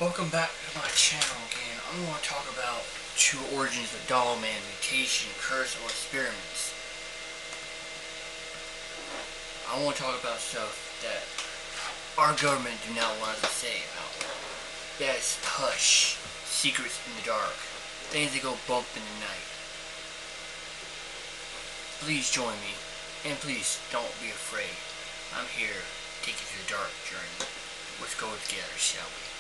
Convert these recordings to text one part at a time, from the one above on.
Welcome back to my channel again. I'm going to talk about true origins of DOGMAN, mutation, curse, or experiments. I want to talk about stuff that our government do not want us to say about. That's hush, secrets in the dark, things that go bump in the night. Please join me, and please don't be afraid. I'm here to take you through the dark journey. Let's go together, shall we?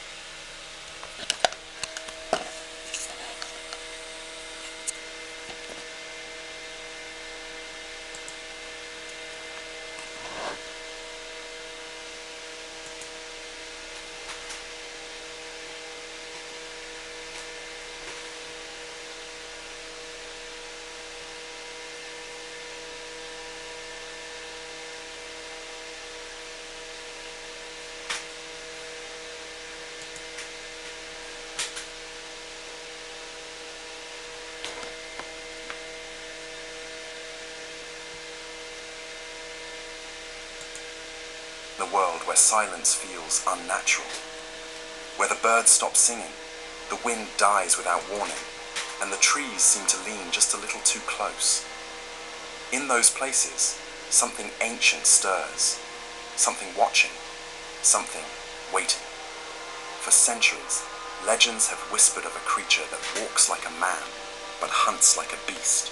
In a world where silence feels unnatural, where the birds stop singing, the wind dies without warning, and the trees seem to lean just a little too close. In those places, something ancient stirs, something watching, something waiting. For centuries, legends have whispered of a creature that walks like a man, but hunts like a beast.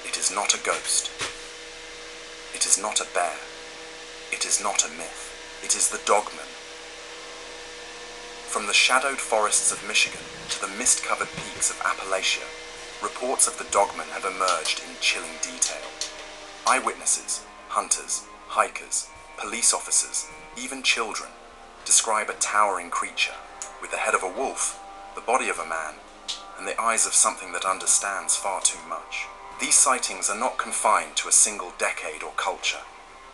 It is not a ghost. It is not a bear. It is not a myth. It is the DOGMAN. From the shadowed forests of Michigan to the mist-covered peaks of Appalachia, reports of the DOGMAN have emerged in chilling detail. Eyewitnesses, hunters, hikers, police officers, even children, describe a towering creature with the head of a wolf, the body of a man, and the eyes of something that understands far too much. These sightings are not confined to a single decade or culture.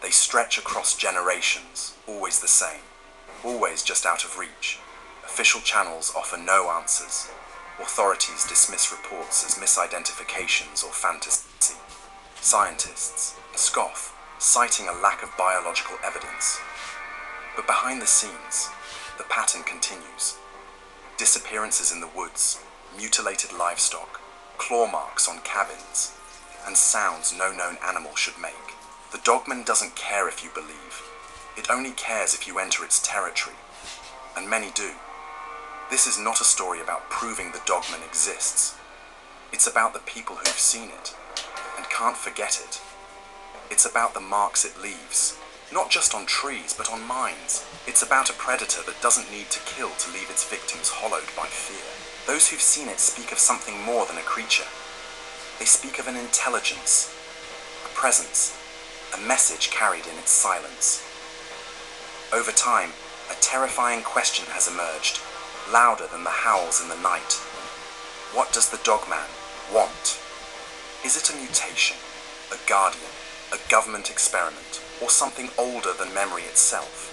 They stretch across generations, always the same, always just out of reach. Official channels offer no answers. Authorities dismiss reports as misidentifications or fantasy. Scientists scoff, citing a lack of biological evidence. But behind the scenes, the pattern continues. Disappearances in the woods, mutilated livestock, claw marks on cabins, and sounds no known animal should make. The DOGMAN doesn't care if you believe. It only cares if you enter its territory. And many do. This is not a story about proving the DOGMAN exists. It's about the people who've seen it and can't forget it. It's about the marks it leaves, not just on trees, but on minds. It's about a predator that doesn't need to kill to leave its victims hollowed by fear. Those who've seen it speak of something more than a creature. They speak of an intelligence, a presence, a message carried in its silence. Over time, a terrifying question has emerged, louder than the howls in the night. What does the DOGMAN want? Is it a mutation, a guardian, a government experiment, or something older than memory itself?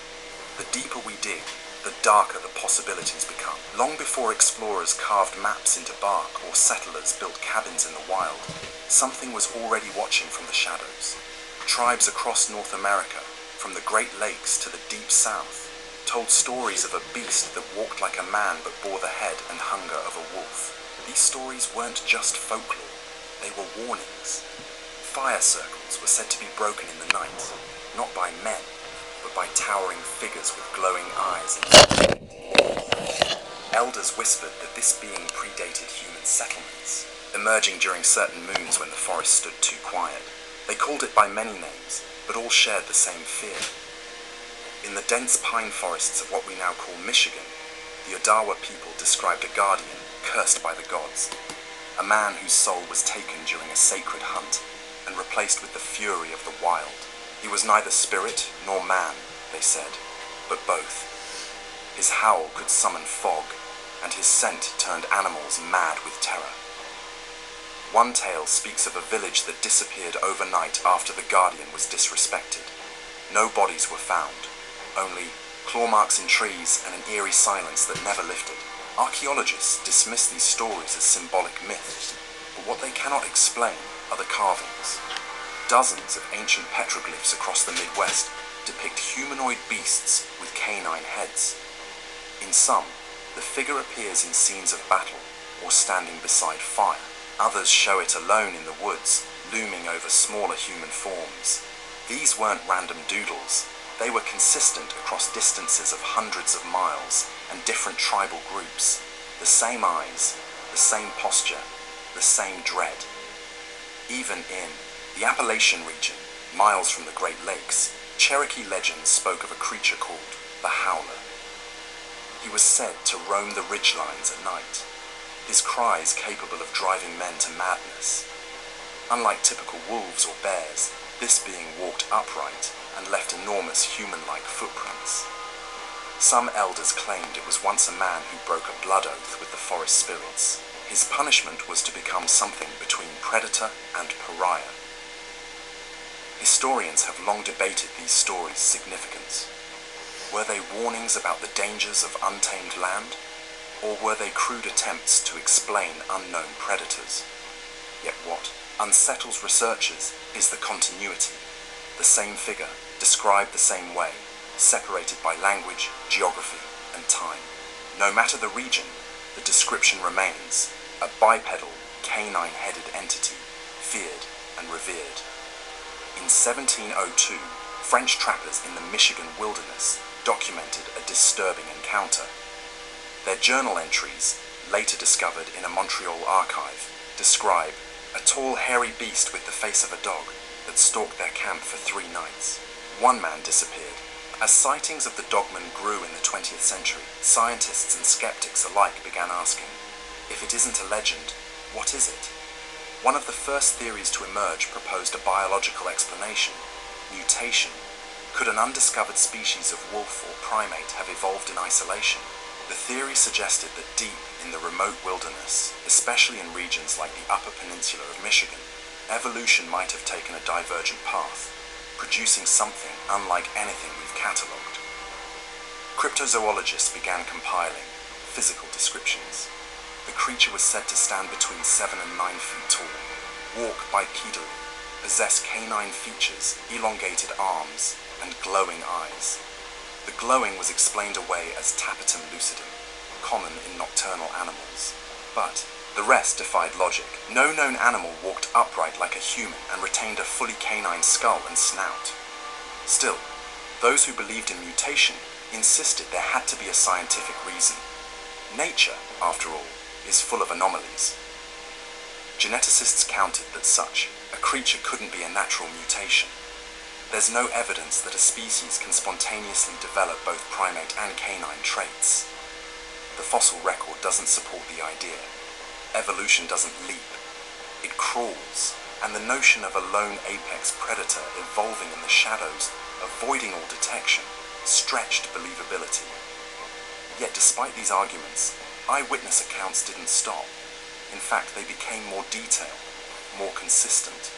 The deeper we dig, the darker the possibilities become. Long before explorers carved maps into bark or settlers built cabins in the wild, something was already watching from the shadows. Tribes across North America, from the Great Lakes to the Deep South, told stories of a beast that walked like a man but bore the head and hunger of a wolf. These stories weren't just folklore, they were warnings. Fire circles were said to be broken in the night, not by men, but by towering figures with glowing eyes. Elders whispered that this being predated human settlements, emerging during certain moons when the forest stood too quiet. They called it by many names, but all shared the same fear. In the dense pine forests of what we now call Michigan, the Odawa people described a guardian cursed by the gods, a man whose soul was taken during a sacred hunt and replaced with the fury of the wild. He was neither spirit nor man, they said, but both. His howl could summon fog, and his scent turned animals mad with terror. One tale speaks of a village that disappeared overnight after the guardian was disrespected. No bodies were found, only claw marks in trees and an eerie silence that never lifted. Archaeologists dismiss these stories as symbolic myths, but what they cannot explain are the carvings. Dozens of ancient petroglyphs across the Midwest depict humanoid beasts with canine heads. In some, The figure appears in scenes of battle or standing beside fire. Others show it alone in the woods, looming over smaller human forms. These weren't random doodles. They were consistent across distances of hundreds of miles and different tribal groups. The same eyes, the same posture, the same dread. Even in the Appalachian region, miles from the Great Lakes, Cherokee legends spoke of a creature called the Howler. He was said to roam the ridgelines at night, his cries capable of driving men to madness. Unlike typical wolves or bears, this being walked upright and left enormous human-like footprints. Some elders claimed it was once a man who broke a blood oath with the forest spirits. His punishment was to become something between predator and pariah. Historians have long debated these stories' significance. Were they warnings about the dangers of untamed land, or were they crude attempts to explain unknown predators? Yet what unsettles researchers is the continuity. The same figure, described the same way, separated by language, geography, and time. No matter the region, the description remains: a bipedal, canine-headed entity, feared and revered. In 1702, French trappers in the Michigan wilderness documented a disturbing encounter. Their journal entries, later discovered in a Montreal archive, describe a tall, hairy beast with the face of a dog that stalked their camp for 3 nights. One man disappeared. As sightings of the dogman grew in the 20th century, scientists and skeptics alike began asking, if it isn't a legend, what is it? One of the first theories to emerge proposed a biological explanation: mutation. Could an undiscovered species of wolf or primate have evolved in isolation? The theory suggested that deep in the remote wilderness, especially in regions like the Upper Peninsula of Michigan, evolution might have taken a divergent path, producing something unlike anything we've catalogued. Cryptozoologists began compiling physical descriptions. The creature was said to stand between 7 and 9 feet tall, walk bipedally, possess canine features, elongated arms, and glowing eyes. The glowing was explained away as tapetum lucidum, common in nocturnal animals. But the rest defied logic. No known animal walked upright like a human and retained a fully canine skull and snout. Still, those who believed in mutation insisted there had to be a scientific reason. Nature, after all, is full of anomalies. Geneticists countered that such a creature couldn't be a natural mutation. There's no evidence that a species can spontaneously develop both primate and canine traits. The fossil record doesn't support the idea. Evolution doesn't leap, it crawls, and the notion of a lone apex predator evolving in the shadows, avoiding all detection, stretched believability. Yet despite these arguments, eyewitness accounts didn't stop. In fact, they became more detailed, more consistent.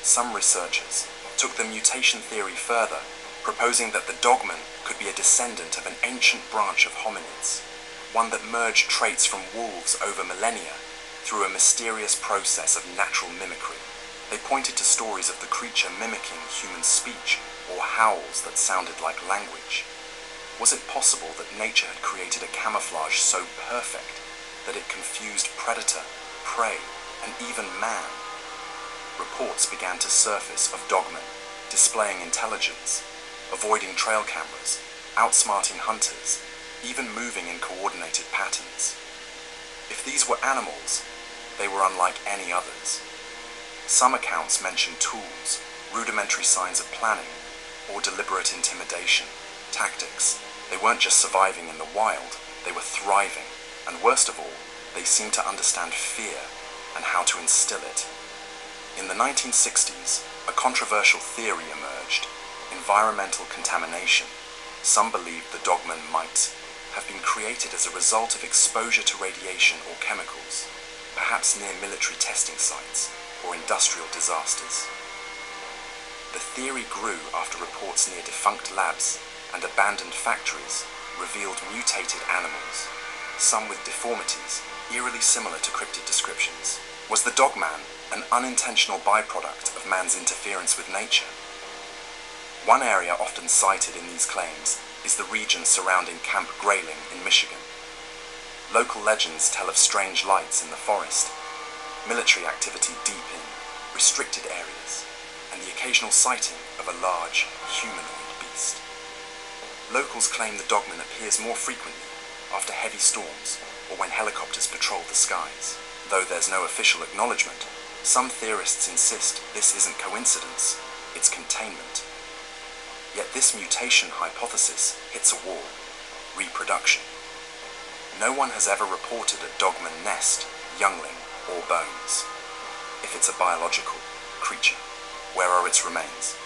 Some researchers took the mutation theory further, proposing that the dogman could be a descendant of an ancient branch of hominids, one that merged traits from wolves over millennia through a mysterious process of natural mimicry. They pointed to stories of the creature mimicking human speech or howls that sounded like language. Was it possible that nature had created a camouflage so perfect that it confused predator, prey, and even man? Reports began to surface of dogmen displaying intelligence, avoiding trail cameras, outsmarting hunters, even moving in coordinated patterns. If these were animals, they were unlike any others. Some accounts mention tools, rudimentary signs of planning, or deliberate intimidation, tactics. They weren't just surviving in the wild, they were thriving, and worst of all, they seemed to understand fear and how to instill it. In the 1960s, a controversial theory emerged: environmental contamination. Some believed the dogman might have been created as a result of exposure to radiation or chemicals, perhaps near military testing sites or industrial disasters. The theory grew after reports near defunct labs and abandoned factories revealed mutated animals, some with deformities eerily similar to cryptid descriptions. Was the dogman an unintentional byproduct of man's interference with nature? One area often cited in these claims is the region surrounding Camp Grayling in Michigan. Local legends tell of strange lights in the forest, military activity deep in restricted areas, and the occasional sighting of a large humanoid beast. Locals claim the Dogman appears more frequently after heavy storms or when helicopters patrol the skies. Though there's no official acknowledgement, some theorists insist this isn't coincidence, it's containment. Yet this mutation hypothesis hits a wall: reproduction. No one has ever reported a Dogman nest, youngling, or bones. If it's a biological creature, where are its remains?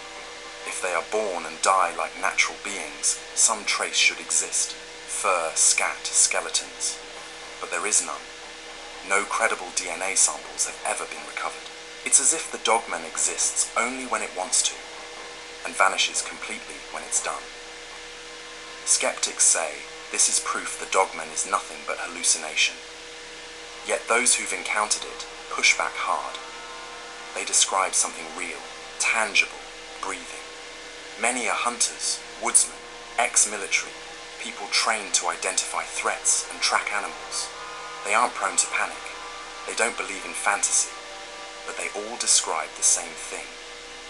If they are born and die like natural beings, some trace should exist: fur, scat, skeletons. But there is none. No credible DNA samples have ever been recovered. It's as if the Dogman exists only when it wants to, and vanishes completely when it's done. Skeptics say this is proof the Dogman is nothing but hallucination. Yet those who've encountered it push back hard. They describe something real, tangible, breathing. Many are hunters, woodsmen, ex-military, people trained to identify threats and track animals. They aren't prone to panic. They don't believe in fantasy. But they all describe the same thing: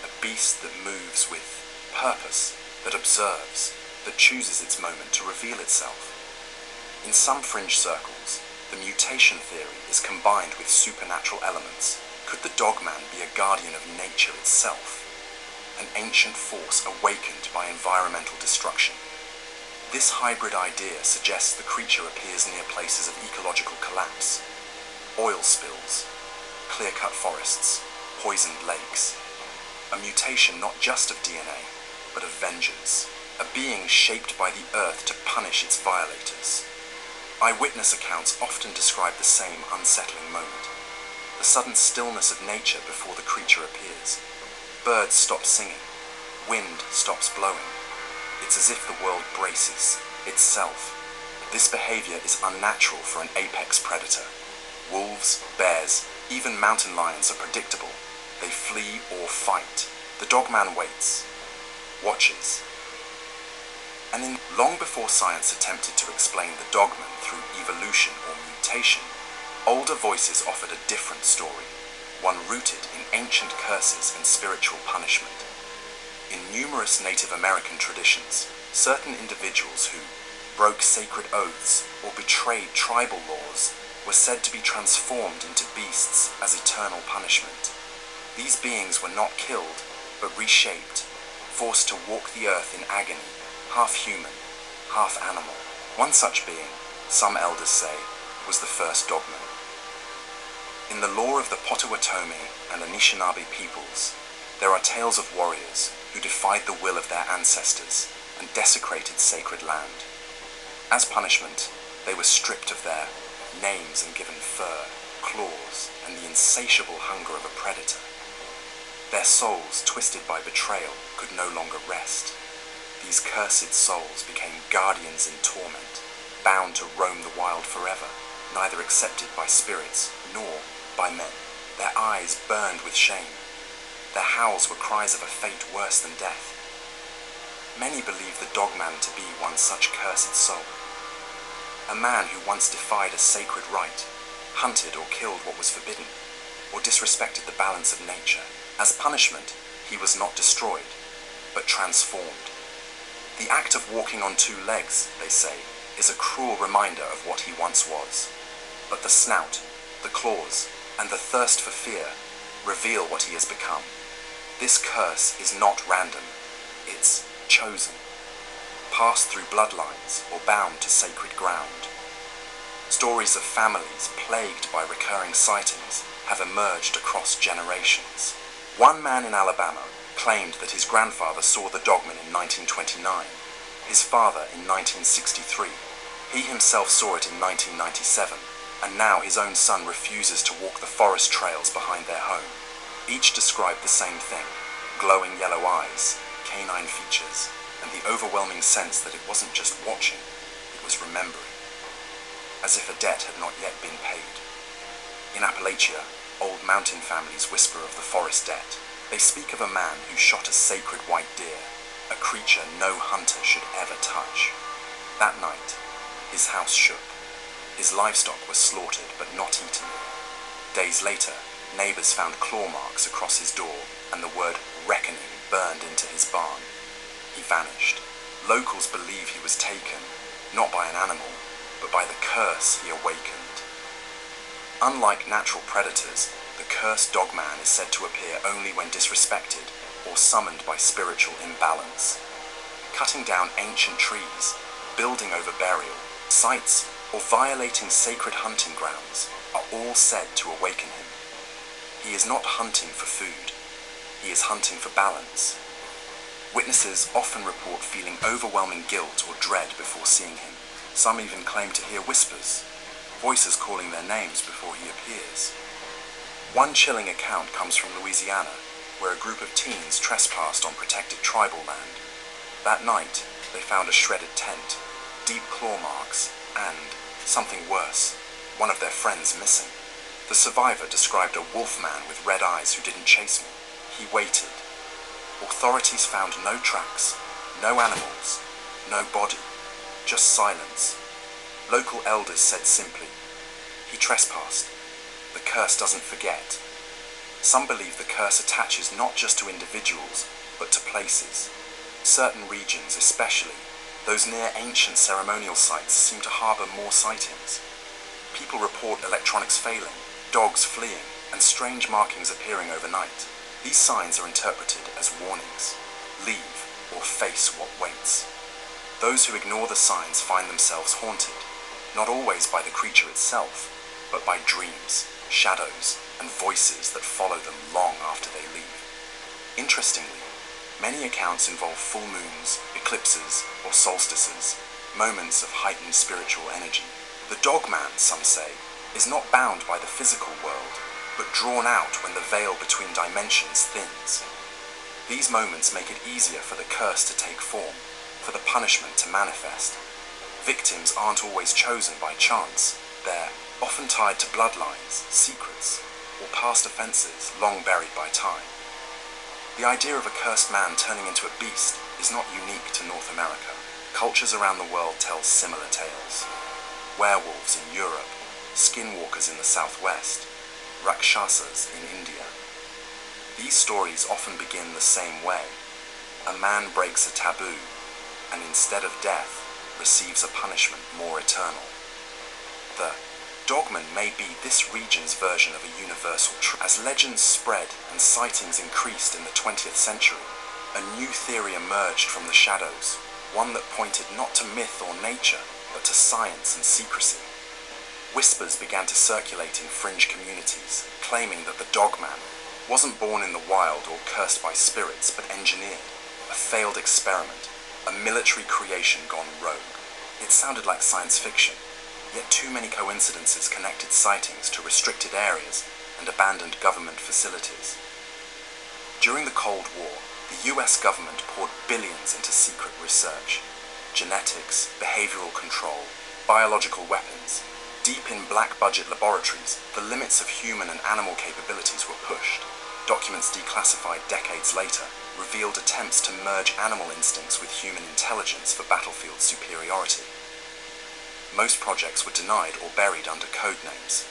a beast that moves with purpose, that observes, that chooses its moment to reveal itself. In some fringe circles, the mutation theory is combined with supernatural elements. Could the Dogman be a guardian of nature itself? An ancient force awakened by environmental destruction? This hybrid idea suggests the creature appears near places of ecological collapse: oil spills, clear-cut forests, poisoned lakes. A mutation not just of DNA, but of vengeance. A being shaped by the earth to punish its violators. Eyewitness accounts often describe the same unsettling moment: the sudden stillness of nature before the creature appears. Birds stop singing, wind stops blowing. It's as if the world braces itself. This behavior is unnatural for an apex predator. Wolves, bears, even mountain lions are predictable. They flee or fight. The Dogman waits, watches. And long before science attempted to explain the Dogman through evolution or mutation, older voices offered a different story, one rooted in ancient curses and spiritual punishment. In numerous Native American traditions, certain individuals who broke sacred oaths or betrayed tribal laws were said to be transformed into beasts as eternal punishment. These beings were not killed, but reshaped, forced to walk the earth in agony, half human, half animal. One such being, some elders say, was the first Dogman. In the lore of the Potawatomi and Anishinaabe peoples, there are tales of warriors who defied the will of their ancestors and desecrated sacred land. As punishment, they were stripped of their names and given fur, claws, and the insatiable hunger of a predator. Their souls, twisted by betrayal, could no longer rest. These cursed souls became guardians in torment, bound to roam the wild forever, neither accepted by spirits nor by men. Their eyes burned with shame. Their howls were cries of a fate worse than death. Many believe the Dogman to be one such cursed soul. A man who once defied a sacred rite, hunted or killed what was forbidden, or disrespected the balance of nature. As punishment, he was not destroyed, but transformed. The act of walking on two legs, they say, is a cruel reminder of what he once was. But the snout, the claws, and the thirst for fear reveal what he has become. This curse is not random, it's chosen, passed through bloodlines or bound to sacred ground. Stories of families plagued by recurring sightings have emerged across generations. One man in Alabama claimed that his grandfather saw the Dogman in 1929, his father in 1963. He himself saw it in 1997, and now his own son refuses to walk the forest trails behind their home. Each described the same thing: glowing yellow eyes, canine features, and the overwhelming sense that it wasn't just watching, it was remembering, as if a debt had not yet been paid. In Appalachia, old mountain families whisper of the forest debt. They speak of a man who shot a sacred white deer, a creature no hunter should ever touch. That night, his house shook. His livestock was slaughtered but not eaten. Days later, neighbors found claw marks across his door and the word reckoning burned into his barn. He vanished. Locals believe he was taken, not by an animal, but by the curse he awakened. Unlike natural predators, the cursed dogman is said to appear only when disrespected or summoned by spiritual imbalance. Cutting down ancient trees, building over burial sites, or violating sacred hunting grounds are all said to awaken him. He is not hunting for food. He is hunting for balance. Witnesses often report feeling overwhelming guilt or dread before seeing him. Some even claim to hear whispers, voices calling their names before he appears. One chilling account comes from Louisiana, where a group of teens trespassed on protected tribal land. That night, they found a shredded tent, deep claw marks, and, something worse, one of their friends missing. The survivor described a wolf man with red eyes who didn't chase me. He waited. Authorities found no tracks, no animals, no body, just silence. Local elders said simply, "He trespassed. The curse doesn't forget." Some believe the curse attaches not just to individuals, but to places. Certain regions, especially those near ancient ceremonial sites, seem to harbour more sightings. People report electronics failing, dogs fleeing, and strange markings appearing overnight. These signs are interpreted as warnings. Leave or face what waits. Those who ignore the signs find themselves haunted, not always by the creature itself, but by dreams, shadows, and voices that follow them long after they leave. Interestingly, many accounts involve full moons, eclipses, or solstices, moments of heightened spiritual energy. The dogman, some say, is not bound by the physical world, but drawn out when the veil between dimensions thins. These moments make it easier for the curse to take form, for the punishment to manifest. Victims aren't always chosen by chance. They're often tied to bloodlines, secrets, or past offences long buried by time. The idea of a cursed man turning into a beast is not unique to North America. Cultures around the world tell similar tales. Werewolves in Europe, skinwalkers in the Southwest, Rakshasas in India. These stories often begin the same way. A man breaks a taboo, and instead of death, receives a punishment more eternal. The dogman may be this region's version of a universal truth. As legends spread and sightings increased in the 20th century, a new theory emerged from the shadows, one that pointed not to myth or nature, but to science and secrecy. Whispers began to circulate in fringe communities, claiming that the dogman wasn't born in the wild or cursed by spirits, but engineered, a failed experiment, a military creation gone rogue. It sounded like science fiction, yet too many coincidences connected sightings to restricted areas and abandoned government facilities. During the Cold War, the US government poured billions into secret research, genetics, behavioral control, biological weapons. Deep in black-budget laboratories, the limits of human and animal capabilities were pushed. Documents declassified decades later revealed attempts to merge animal instincts with human intelligence for battlefield superiority. Most projects were denied or buried under code names.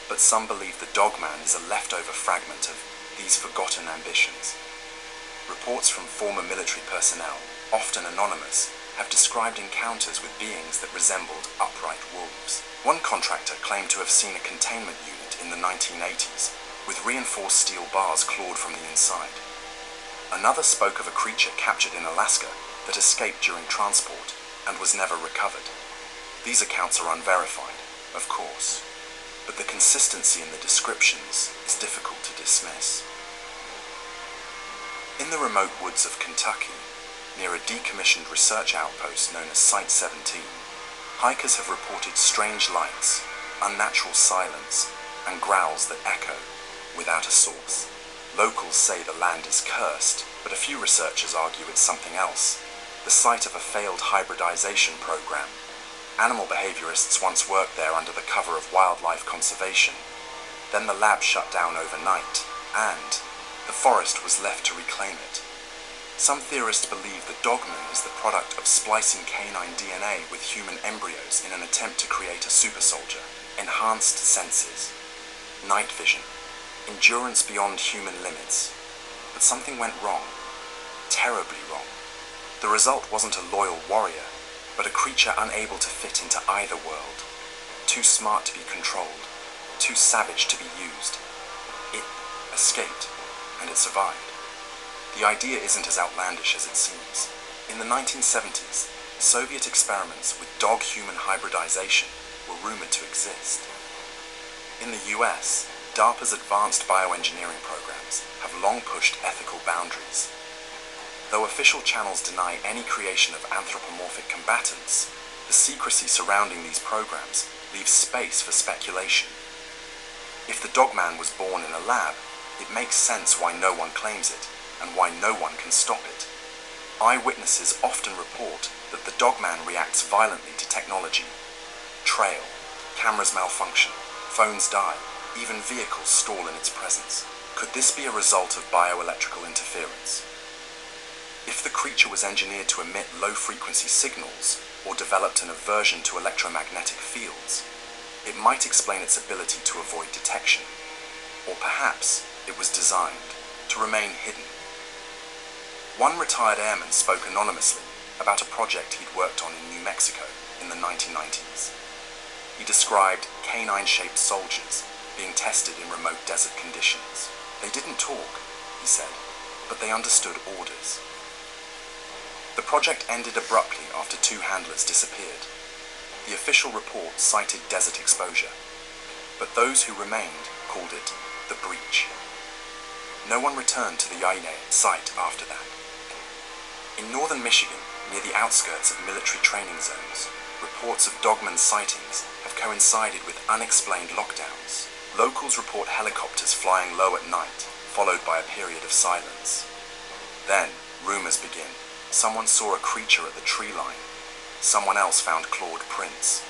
But some believe the dogman is a leftover fragment of these forgotten ambitions. Reports from former military personnel, often anonymous, have described encounters with beings that resembled upright wolves. One contractor claimed to have seen a containment unit in the 1980s, with reinforced steel bars clawed from the inside. Another spoke of a creature captured in Alaska that escaped during transport and was never recovered. These accounts are unverified, of course, but the consistency in the descriptions is difficult to dismiss. In the remote woods of Kentucky, near a decommissioned research outpost known as Site 17, hikers have reported strange lights, unnatural silence, and growls that echo without a source. Locals say the land is cursed, but a few researchers argue it's something else, the site of a failed hybridization program. Animal behaviorists once worked there under the cover of wildlife conservation. Then the lab shut down overnight, and the forest was left to reclaim it. Some theorists believe that Dogman is the product of splicing canine DNA with human embryos in an attempt to create a super soldier. Enhanced senses, night vision, endurance beyond human limits. But something went wrong. Terribly wrong. The result wasn't a loyal warrior, but a creature unable to fit into either world. Too smart to be controlled, too savage to be used. It escaped, and it survived. The idea isn't as outlandish as it seems. In the 1970s, Soviet experiments with dog-human hybridization were rumored to exist. In the US, DARPA's advanced bioengineering programs have long pushed ethical boundaries. Though official channels deny any creation of anthropomorphic combatants, the secrecy surrounding these programs leaves space for speculation. If the Dogman was born in a lab, it makes sense why no one claims it, and why no one can stop it. Eyewitnesses often report that the Dogman reacts violently to technology. Trail, cameras malfunction, phones die, even vehicles stall in its presence. Could this be a result of bioelectrical interference? If the creature was engineered to emit low-frequency signals, or developed an aversion to electromagnetic fields, it might explain its ability to avoid detection. Or perhaps it was designed to remain hidden. One retired airman spoke anonymously about a project he'd worked on in New Mexico in the 1990s. He described canine-shaped soldiers being tested in remote desert conditions. They didn't talk, he said, but they understood orders. The project ended abruptly after 2 handlers disappeared. The official report cited desert exposure, but those who remained called it the breach. No one returned to the Yaine site after that. In northern Michigan, near the outskirts of military training zones, reports of Dogman sightings have coincided with unexplained lockdowns. Locals report helicopters flying low at night, followed by a period of silence. Then, rumors begin. Someone saw a creature at the tree line. Someone else found clawed prints.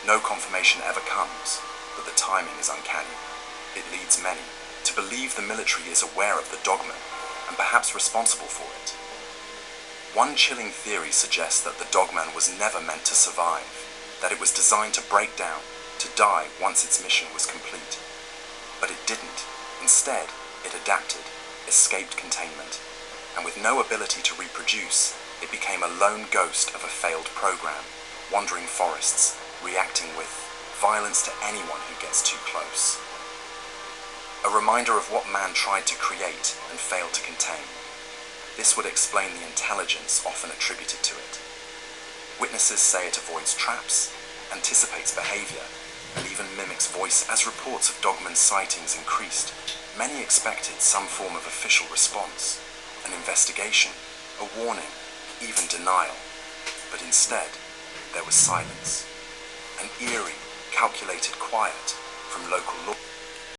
No confirmation ever comes, but the timing is uncanny. It leads many to believe the military is aware of the Dogman and perhaps responsible for it. One chilling theory suggests that the Dogman was never meant to survive, that it was designed to break down, to die once its mission was complete. But it didn't. Instead, it adapted, escaped containment, and with no ability to reproduce, it became a lone ghost of a failed program, wandering forests, reacting with violence to anyone who gets too close. A reminder of what man tried to create and failed to contain. This would explain the intelligence often attributed to it. Witnesses say it avoids traps, anticipates behavior, and even mimics voice. As reports of Dogman sightings increased, many expected some form of official response, an investigation, a warning, even denial. But instead, there was silence. An eerie, calculated quiet from local law.